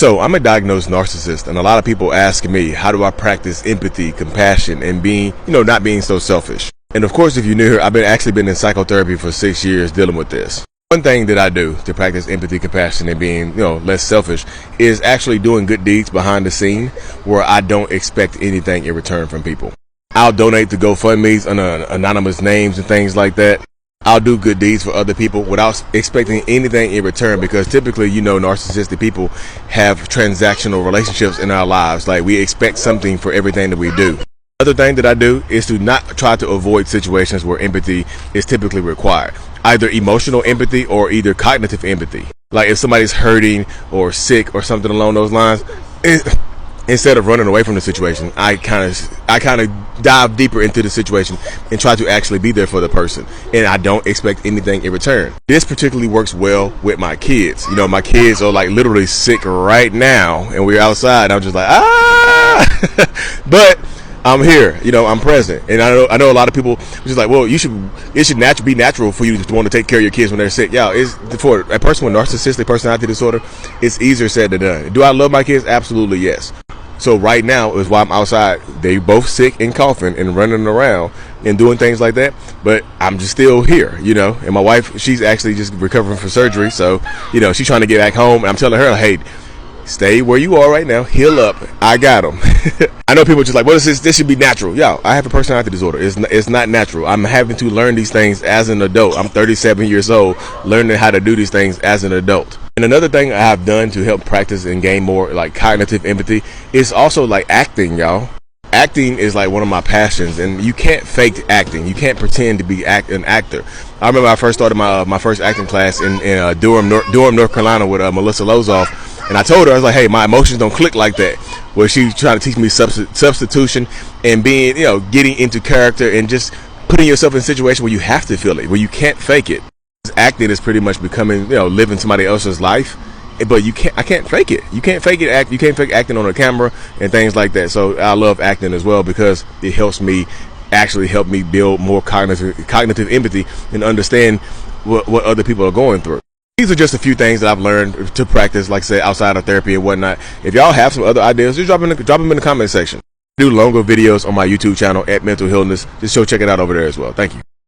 So I'm a diagnosed narcissist, and a lot of people ask me, how do I practice empathy, compassion, and being, not being so selfish? And of course, if you're new here, I've actually been in psychotherapy for 6 years dealing with this. One thing that I do to practice empathy, compassion, and being, less selfish is actually doing good deeds behind the scene where I don't expect anything in return from people. I'll donate to GoFundMe's under anonymous names and things like that. I'll do good deeds for other people without expecting anything in return, because typically, narcissistic people have transactional relationships in our lives. Like, we expect something for everything that we do. Other thing that I do is to not try to avoid situations where empathy is typically required. Either emotional empathy or either cognitive empathy. Like if somebody's hurting or sick or something along those lines, instead of running away from the situation, I kind of dive deeper into the situation and try to actually be there for the person, and I don't expect anything in return. This particularly works well with my kids. My kids are like literally sick right now, and we're outside. And I'm just like, but I'm here, I'm present. And I know a lot of people just like, well, it should be natural for you to want to take care of your kids when they're sick. Yeah, it's for a person with narcissistic personality disorder, it's easier said than done. Do I love my kids? Absolutely, yes. So right now is why I'm outside. They both sick and coughing and running around and doing things like that, but I'm just still here, and my wife, she's actually just recovering from surgery. So, she's trying to get back home, and I'm telling her, hey, stay where you are right now, heal up, I got them. I know people are just like, what is this? This should be natural. Yeah, I have a personality disorder. It's not natural. I'm having to learn these things as an adult. I'm 37 years old, learning how to do these things as an adult. And another thing I have done to help practice and gain more like cognitive empathy is also like acting, y'all. Acting is like one of my passions, and you can't fake acting. You can't pretend to be an actor. I remember I first started my first acting class in Durham, North Carolina with Melissa Lozoff, and I told her, I was like, hey, my emotions don't click like that. Where she tried to teach me substitution and being, getting into character and just putting yourself in a situation where you have to feel it, where you can't fake it. Acting is pretty much becoming, living somebody else's life. But I can't fake it. You can't fake it. You can't fake acting on a camera and things like that. So I love acting as well, because it helps me build more cognitive empathy and understand what other people are going through. These are just a few things that I've learned to practice, like I said, outside of therapy and whatnot. If y'all have some other ideas, just drop them in the comment section. I do longer videos on my YouTube channel at Mental Healness. Just check it out over there as well. Thank you.